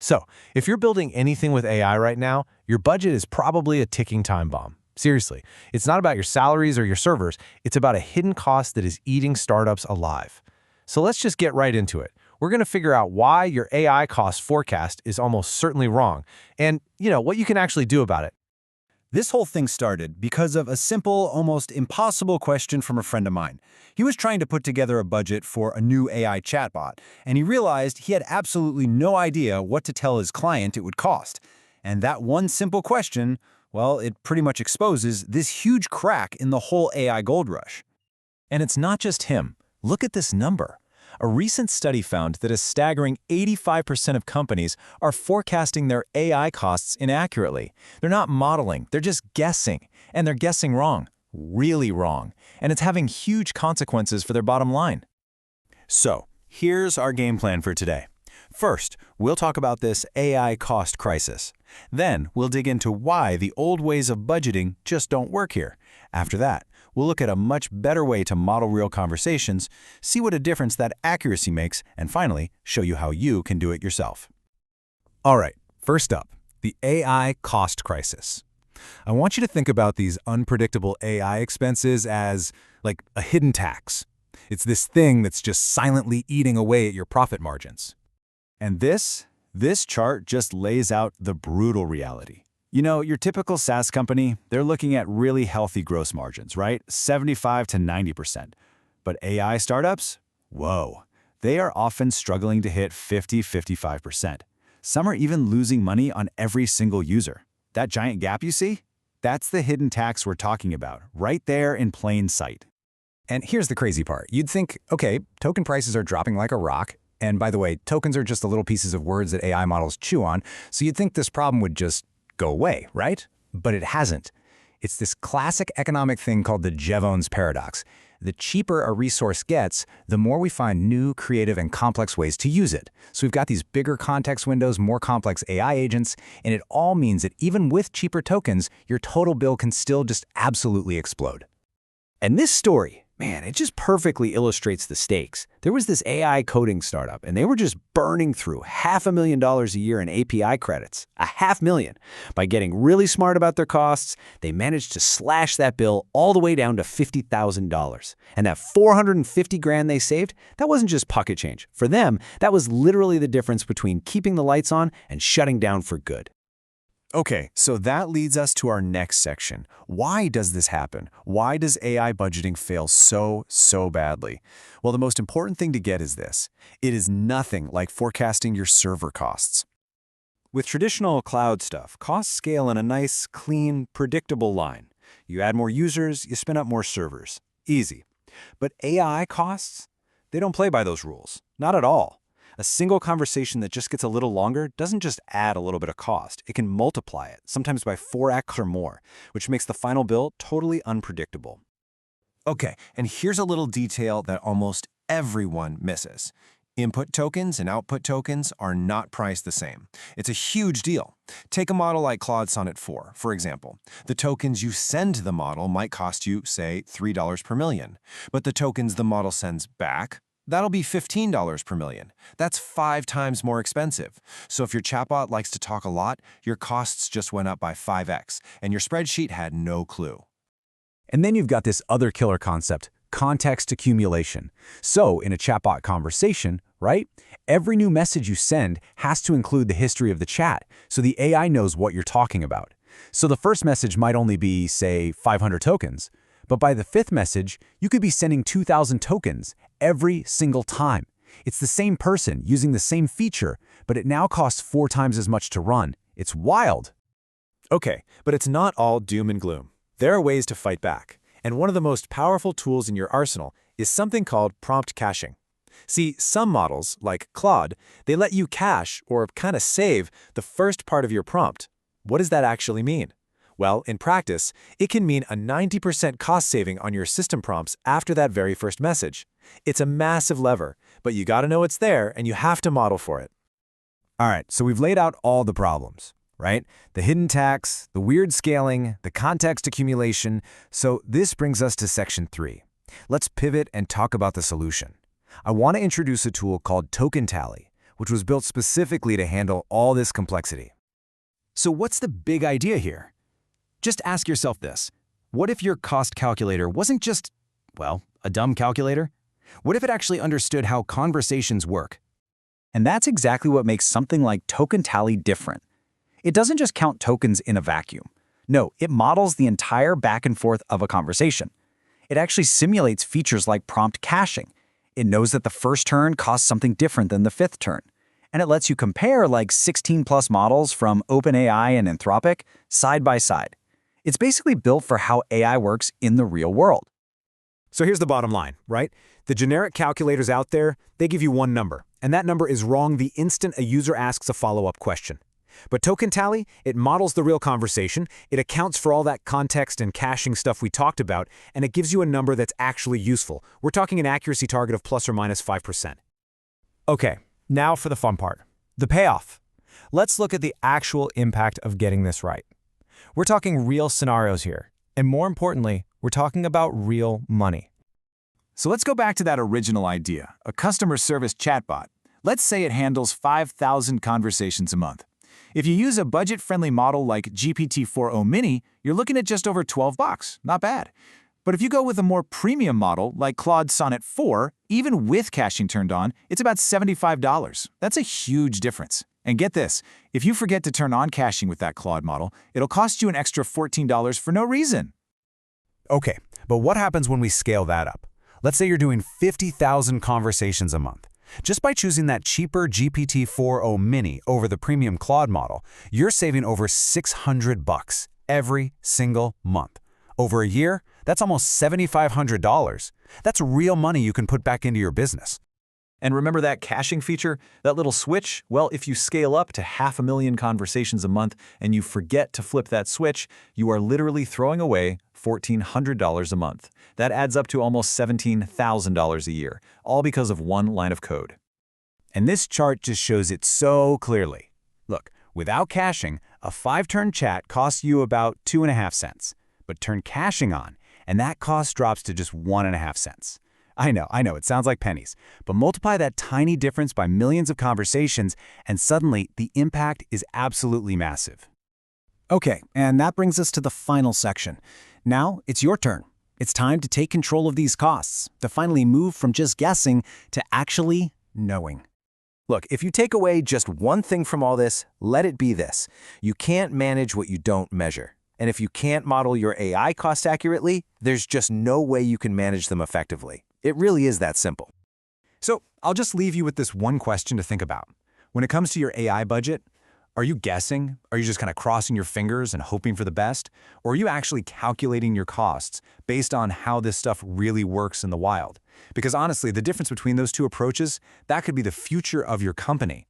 So, if you're building anything with AI right now, your budget is probably a ticking time bomb. Seriously, it's not about your salaries or your servers, it's about a hidden cost that is eating startups alive. So let's just get right into it. We're going to figure out why your AI cost forecast is almost certainly wrong, and, what you can actually do about it. This whole thing started because of a simple, almost impossible question from a friend of mine. He was trying to put together a budget for a new AI chatbot, and he realized he had absolutely no idea what to tell his client it would cost. And that one simple question, well, it pretty much exposes this huge crack in the whole AI gold rush. And it's not just him. Look at this number. A recent study found that a staggering 85% of companies are forecasting their AI costs inaccurately. They're not modeling, they're just guessing. And they're guessing wrong, really wrong. And it's having huge consequences for their bottom line. So, here's our game plan for today. First, we'll talk about this AI cost crisis. Then, we'll dig into why the old ways of budgeting just don't work here. After that, we'll look at a much better way to model real conversations, see what a difference that accuracy makes, and finally, show you how you can do it yourself. All right, first up, the AI cost crisis. I want you to think about these unpredictable AI expenses as like a hidden tax. It's this thing that's just silently eating away at your profit margins. And this chart just lays out the brutal reality. Your typical SaaS company, they're looking at really healthy gross margins, right? 75 to 90%. But AI startups? Whoa. They are often struggling to hit 50–55%. Some are even losing money on every single user. That giant gap you see? That's the hidden tax we're talking about, right there in plain sight. And here's the crazy part. You'd think, okay, token prices are dropping like a rock. And by the way, tokens are just the little pieces of words that AI models chew on, so you'd think this problem would just go away, right? But it hasn't. It's this classic economic thing called the Jevons paradox. The cheaper a resource gets, the more we find new, creative, and complex ways to use it. So we've got these bigger context windows, more complex AI agents, and it all means that even with cheaper tokens, your total bill can still just absolutely explode. And this story, man, it just perfectly illustrates the stakes. There was this AI coding startup, and they were just burning through $500,000 a year in API credits, $500,000. By getting really smart about their costs, they managed to slash that bill all the way down to $50,000. And that $450,000 they saved, that wasn't just pocket change. For them, that was literally the difference between keeping the lights on and shutting down for good. Okay, so that leads us to our next section. Why does this happen? Why does AI budgeting fail so badly? Well, the most important thing to get is this. It is nothing like forecasting your server costs. With traditional cloud stuff, costs scale in a nice, clean, predictable line. You add more users, you spin up more servers. Easy. But AI costs? They don't play by those rules. Not at all. A single conversation that just gets a little longer doesn't just add a little bit of cost. It can multiply it, sometimes by 4x or more, which makes the final bill totally unpredictable. Okay, and here's a little detail that almost everyone misses. Input tokens and output tokens are not priced the same. It's a huge deal. Take a model like Claude Sonnet 4, for example. The tokens you send to the model might cost you, say, $3 per million. But the tokens the model sends back, that'll be $15 per million. That's 5 times more expensive. So if your chatbot likes to talk a lot, your costs just went up by 5x, and your spreadsheet had no clue. And then you've got this other killer concept, context accumulation. So in a chatbot conversation, right, every new message you send has to include the history of the chat, so the AI knows what you're talking about. So the first message might only be, say, 500 tokens. But by the 5th message, you could be sending 2,000 tokens every single time. It's the same person using the same feature, but it now costs 4 times as much to run. It's wild. Okay, but it's not all doom and gloom. There are ways to fight back. And one of the most powerful tools in your arsenal is something called prompt caching. See, some models, like Claude, they let you cache, or kind of save, the first part of your prompt. What does that actually mean? Well, in practice, it can mean a 90% cost saving on your system prompts after that very first message. It's a massive lever, but you gotta know it's there and you have to model for it. All right, so we've laid out all the problems, right? The hidden tax, the weird scaling, the context accumulation. So this brings us to section 3. Let's pivot and talk about the solution. I want to introduce a tool called TokenTally, which was built specifically to handle all this complexity. So what's the big idea here? Just ask yourself this. What if your cost calculator wasn't just, well, a dumb calculator? What if it actually understood how conversations work? And that's exactly what makes something like TokenTally different. It doesn't just count tokens in a vacuum. No, it models the entire back and forth of a conversation. It actually simulates features like prompt caching. It knows that the first turn costs something different than the fifth turn. And it lets you compare like 16+ models from OpenAI and Anthropic side by side. It's basically built for how AI works in the real world. So here's the bottom line, right? The generic calculators out there, they give you one number, and that number is wrong the instant a user asks a follow-up question. But TokenTally, it models the real conversation, it accounts for all that context and caching stuff we talked about, and it gives you a number that's actually useful. We're talking an accuracy target of plus or minus 5%. Okay, now for the fun part, the payoff. Let's look at the actual impact of getting this right. We're talking real scenarios here, and more importantly, we're talking about real money. So let's go back to that original idea, a customer service chatbot. Let's say it handles 5,000 conversations a month. If you use a budget-friendly model like GPT-4o Mini, you're looking at just over $12. Not bad. But if you go with a more premium model like Claude Sonnet 4, even with caching turned on, it's about $75. That's a huge difference. And get this, if you forget to turn on caching with that Claude model, it'll cost you an extra $14 for no reason. Okay, but what happens when we scale that up? Let's say you're doing 50,000 conversations a month. Just by choosing that cheaper GPT-4o Mini over the premium Claude model, you're saving over $600 every single month. Over a year, that's almost $7,500. That's real money you can put back into your business. And remember that caching feature, that little switch? Well, if you scale up to 500,000 conversations a month and you forget to flip that switch, you are literally throwing away $1,400 a month. That adds up to almost $17,000 a year, all because of one line of code. And this chart just shows it so clearly. Look, without caching, a 5-turn chat costs you about 2.5 cents. But turn caching on, and that cost drops to just 1.5 cents. I know, it sounds like pennies, but multiply that tiny difference by millions of conversations, and suddenly the impact is absolutely massive. Okay, and that brings us to the final section. Now, it's your turn. It's time to take control of these costs, to finally move from just guessing to actually knowing. Look, if you take away just one thing from all this, let it be this. You can't manage what you don't measure. And if you can't model your AI costs accurately, there's just no way you can manage them effectively. It really is that simple. So I'll just leave you with this one question to think about. When it comes to your AI budget, are you guessing? Are you just kind of crossing your fingers and hoping for the best? Or are you actually calculating your costs based on how this stuff really works in the wild? Because honestly, the difference between those two approaches, that could be the future of your company.